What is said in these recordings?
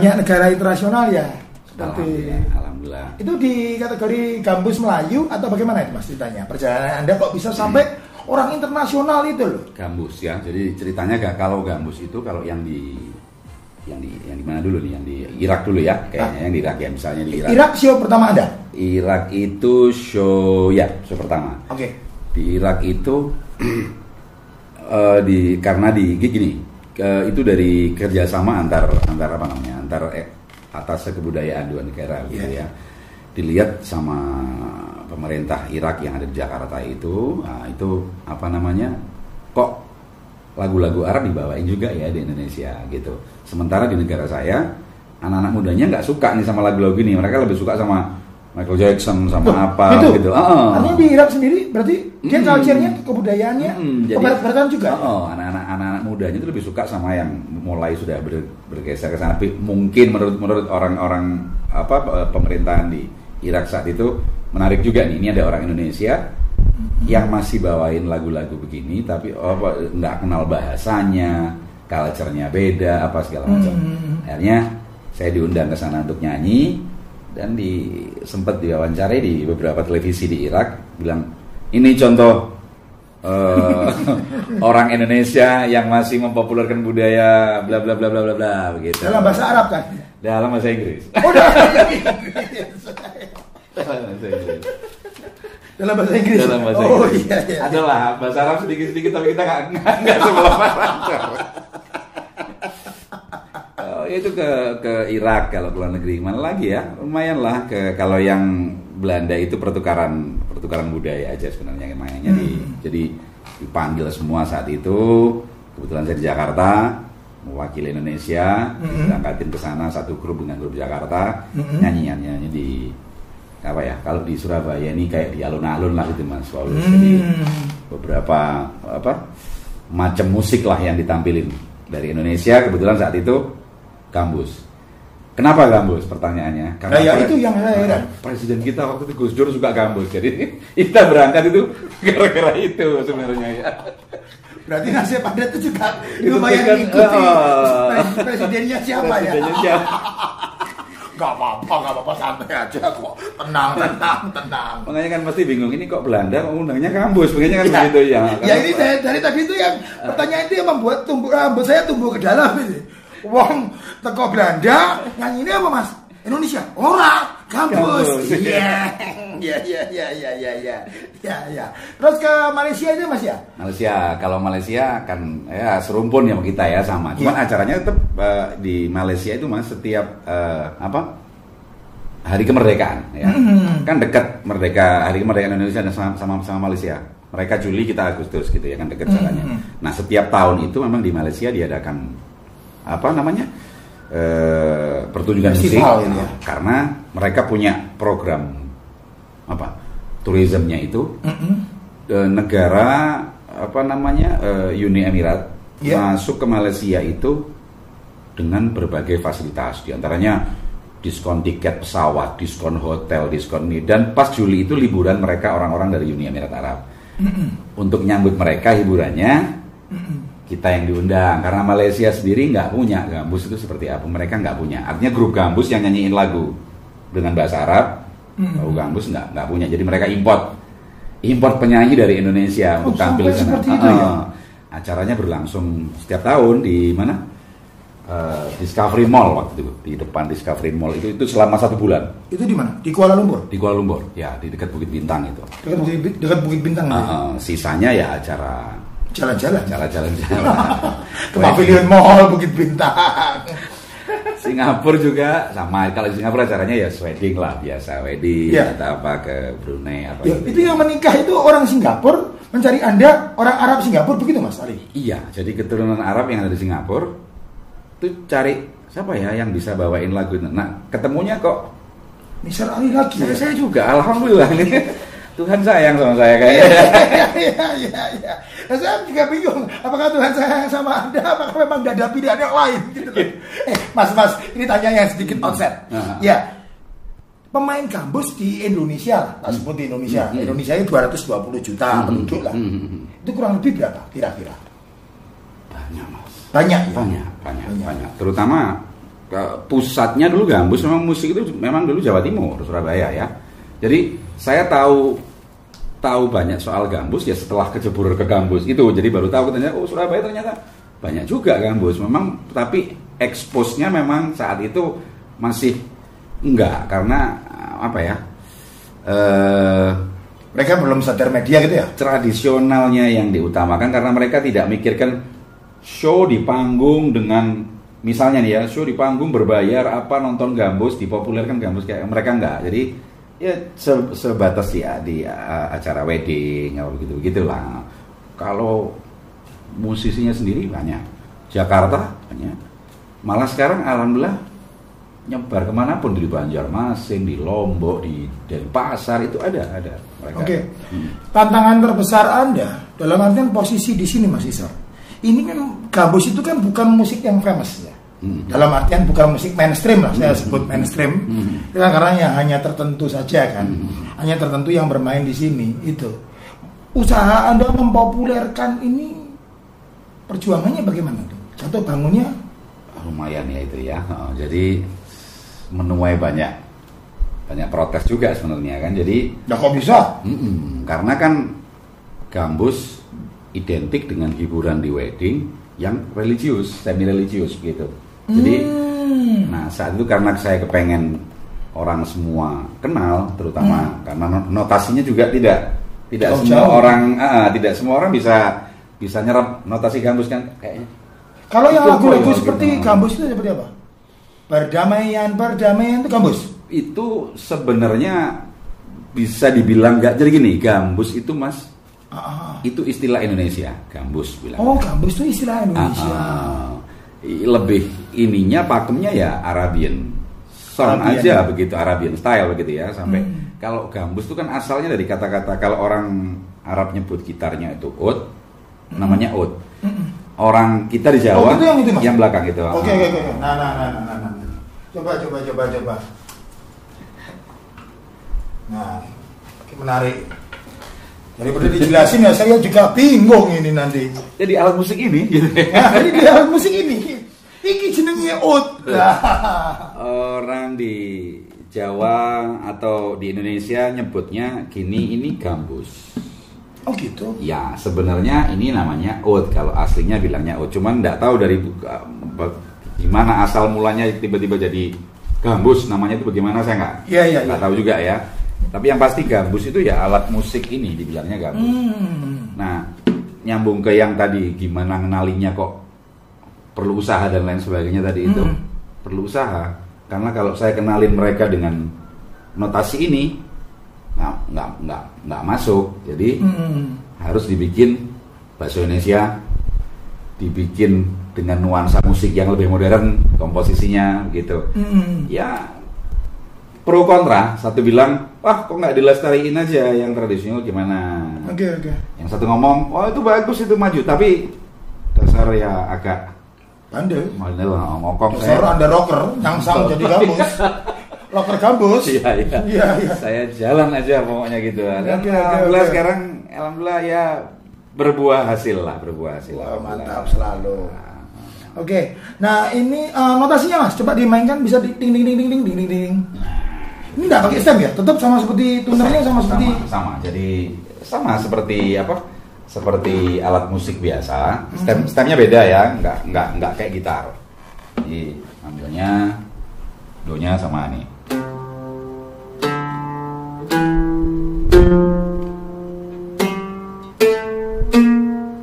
banyak negara internasional ya. Seperti Alhamdulillah. Itu di kategori gambus Melayu atau bagaimana itu Mas ceritanya? Perjalanan Anda kok bisa sampai orang internasional itu loh? Gambus ya. Jadi ceritanya kalau gambus itu kalau yang di mana dulu nih? Yang di Irak dulu ya. Kayaknya yang di Irak ya, misalnya di Irak. Irak show pertama Anda? Irak itu show pertama. Oke. Di Irak itu karena gini, itu dari kerjasama antar apa namanya? Atas kebudayaan dua negara gitu ya. Dilihat sama pemerintah Irak yang ada di Jakarta itu, nah itu apa namanya? Kok lagu-lagu Arab dibawain juga ya di Indonesia gitu. Sementara di negara saya anak-anak mudanya nggak suka nih sama lagu-lagu ini, mereka lebih suka sama Michael Jackson sama gitu. Artinya di Irak sendiri berarti dia culture-nya, kebudayaannya kebarat-baratan juga. Anak-anak mudanya itu lebih suka sama yang mulai sudah bergeser ke sana. Mungkin menurut orang-orang pemerintahan di Irak saat itu menarik juga nih. Ini ada orang Indonesia yang masih bawain lagu-lagu begini, tapi nggak kenal bahasanya, culture-nya beda, apa segala macam. Akhirnya saya diundang ke sana untuk nyanyi. Dan sempat diwawancarai di beberapa televisi di Irak, bilang ini contoh orang Indonesia yang masih mempopulerkan budaya bla bla bla bla bla bla begitu. Dalam bahasa Arab kan? Dalam bahasa Inggris. Dalam bahasa Inggris. Dalam bahasa Inggris. Iya. Adalah bahasa Arab sedikit-sedikit, tapi kita nggak sebelum lancar. Itu ke Irak, kalau ke luar negeri mana lagi ya, lumayan lah. Kalau yang Belanda itu pertukaran budaya aja sebenarnya mainnya. Jadi dipanggil semua saat itu. Kebetulan saya di Jakarta mewakili Indonesia, diberangkatin ke sana satu grup dengan grup Jakarta, nyanyi di apa ya, kalau di Surabaya ini kayak di alun-alun lah gitu Mas Paulus. Jadi beberapa macam musik lah yang ditampilin dari Indonesia. Kebetulan saat itu gambus. Kenapa gambus? Pertanyaannya. Karena itu yang heran. Presiden kita waktu itu Gus Dur suka gambus. Jadi kita berangkat itu gara-gara itu sebenarnya ya. Berarti nasib Anda itu juga lumayan mengikuti presidennya siapa ya? Gak apa-apa, santai aja kok. Tenang. Makanya kan pasti bingung, ini kok Belanda kok undangnya gambus, makanya kan begitu ya. Ya ini dari tadi itu yang pertanyaan itu yang membuat rambut saya tumbuh ke dalam ini. Wong teko Belanda nyanyi ini apa Mas? Indonesia? Ora, gambus. Iya. Terus ke Malaysia itu Mas ya? Malaysia, kalau Malaysia kan ya serumpun ya kita ya sama. Cuman acaranya tetap di Malaysia itu Mas setiap hari kemerdekaan ya. Kan dekat hari kemerdekaan Indonesia sama Malaysia. Mereka Juli, kita Agustus gitu ya kan, dekat jalannya. Nah, setiap tahun itu memang di Malaysia diadakan pertunjukan musik ya. Karena mereka punya program turismenya itu negara Uni Emirat masuk ke Malaysia itu dengan berbagai fasilitas, diantaranya diskon tiket pesawat, diskon hotel, diskon ini. Dan pas Juli itu liburan mereka orang-orang dari Uni Emirat Arab. Untuk nyambut mereka hiburannya kita yang diundang, karena Malaysia sendiri nggak punya gambus itu seperti apa, mereka nggak punya. Artinya grup gambus yang nyanyiin lagu dengan bahasa Arab, lagu gambus nggak punya. Jadi mereka import penyanyi dari Indonesia untuk tampil di sana. Acaranya berlangsung setiap tahun di mana? Discovery Mall waktu itu, di depan Discovery Mall itu selama 1 bulan. Itu di mana? Di Kuala Lumpur. Di Kuala Lumpur, ya di dekat Bukit Bintang itu. Dekat Bukit Bintang. Sisanya ya acara jalan-jalan ke Pavilion Mall Bukit Bintang. Singapura juga sama. Kalau di Singapura acaranya ya wedding lah, biasa wedding atau apa ke Brunei apa ya, itu yang menikah itu orang Singapura mencari Anda orang Arab Singapura begitu Mas Ali? Iya, jadi keturunan Arab yang ada di Singapura itu cari siapa ya yang bisa bawain lagu itu. Nah, ketemunya kok Misal Ali lagi. Saya juga alhamdulillah ini Tuhan sayang sama saya kayaknya. Iya. Nah, saya juga bingung, apakah Tuhan sayang sama Anda, apakah memang tidak ada pilihan yang lain gitu kan. Mas, ini tanya yang sedikit outset. Ya. Pemain gambus di Indonesia lah, sebut di Indonesia. Indonesia ini 220 juta penduduk lah. Itu kurang lebih berapa kira-kira? Banyak, Mas. Banyak. Terutama pusatnya dulu gambus, memang musik itu memang dulu Jawa Timur, Surabaya ya. Jadi saya tahu banyak soal gambus ya setelah kecebur ke gambus itu. Jadi baru tahu katanya, oh Surabaya ternyata banyak juga gambus. Memang tapi expose-nya memang saat itu masih enggak, karena apa ya? Mereka belum sadar media gitu ya. Tradisionalnya yang diutamakan karena mereka tidak mikirkan show di panggung dengan misalnya nih ya, show di panggung berbayar apa nonton gambus, dipopulerkan gambus, kayak mereka enggak. Jadi ya sebatas ya di acara wedding atau begitulah. Kalau musisinya sendiri banyak, Jakarta banyak. Malah sekarang alhamdulillah nyebar kemanapun, di Banjarmasin, di Lombok, di Denpasar itu ada mereka. Oke. Tantangan terbesar Anda dalam artian posisi di sini Mas Isar. Ini kan gambus itu kan bukan musik yang famous ya. Dalam artian bukan musik mainstream lah, saya sebut mainstream. Karena yang hanya tertentu saja kan. Hanya tertentu yang bermain di sini itu. Usaha Anda mempopulerkan ini perjuangannya bagaimana tuh? Contoh bangunnya lumayan ya itu ya. Jadi menuai banyak protes juga sebenarnya kan. Jadi kok bisa? Karena kan gambus identik dengan hiburan di wedding yang religius, semi religius gitu. Jadi nah saat itu karena saya kepengen orang semua kenal, terutama karena notasinya juga tidak semua orang bisa nyerap notasi gambus kan kayaknya. Kalau yang lagu-lagu seperti gambus itu seperti apa? Perdamaian itu gambus. Itu sebenarnya bisa dibilang nggak, jadi gini, gambus itu Mas, itu istilah Indonesia, gambus bilang. Oh, gambus itu istilah Indonesia. Lebih ininya pakemnya ya Arabian song aja begitu, Arabian style begitu ya. Sampai kalau gambus itu kan asalnya dari kata-kata, kalau orang Arab nyebut gitarnya itu ud, namanya ud. Orang kita di Jawa itu yang belakang itu. Oke. Nah. Coba. Nah, menarik. Daripada dijelasin ya saya juga bingung ini nanti. Jadi alat musik ini gitu. Nah, ini alat musik ini. Iki jenenge ud. Orang di Jawa atau di Indonesia nyebutnya gini, ini gambus. Oh gitu. Ya, sebenarnya ini namanya ud. Kalau aslinya bilangnya ud. Cuman enggak tahu dari gimana asal mulanya tiba-tiba jadi gambus, namanya itu bagaimana saya nggak tahu juga ya. Tapi yang pasti gambus itu ya alat musik ini dibilangnya gambus. Nah, nyambung ke yang tadi gimana ngenalinya kok perlu usaha dan lain sebagainya tadi itu perlu usaha. Karena kalau saya kenalin mereka dengan notasi ini nggak masuk. Jadi harus dibikin bahasa Indonesia, dibikin dengan nuansa musik yang lebih modern komposisinya gitu. Ya pro kontra, satu bilang wah kok nggak dilestariin aja yang tradisional gimana. Oke. Yang satu ngomong wah itu bagus, itu maju, tapi dasar ya agak bandel ngokong. Dasar Anda rocker nyangsang jadi gambus. Rocker gambus. Iya. Saya jalan aja pokoknya gitu. Dan alhamdulillah sekarang alhamdulillah ya berbuah hasil. Wah, mantap selalu. Oke. Nah, ini notasinya Mas, coba dimainkan, bisa ding. Ini enggak pakai stem ya? Tetap sama seperti tunernya seperti sama. Jadi sama seperti apa? Seperti alat musik biasa. Stemnya beda ya, enggak kayak gitar. Jadi ambilnya do-nya sama nih.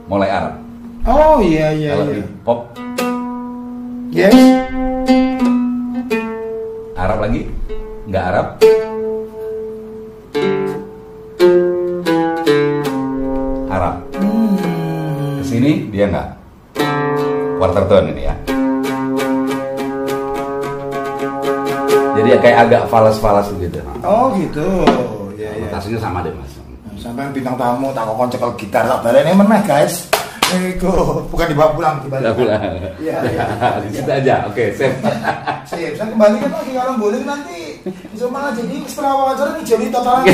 Mulai Arab. Oh iya. Kalau di pop. Yes. Arab lagi? Enggak Arab. Arab. Kesini dia enggak. Quarter tone ini ya. Jadi kayak agak falas-falas gitu. Oh gitu. Ya. Notasinya sama deh Mas. Sampai bintang tamu tak kok cekel gitar tak baleni meneh guys. Iku bukan dibawa pulang, dibawa pulang. Iya. Di situ aja. Oke, sip. Sip. Saya kembalikan lagi kalau boleh nanti bisa malah jadi setelah wawancara nih jadi total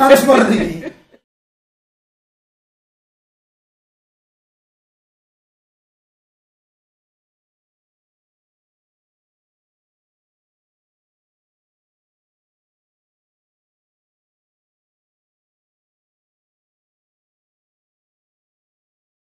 harus seperti ini.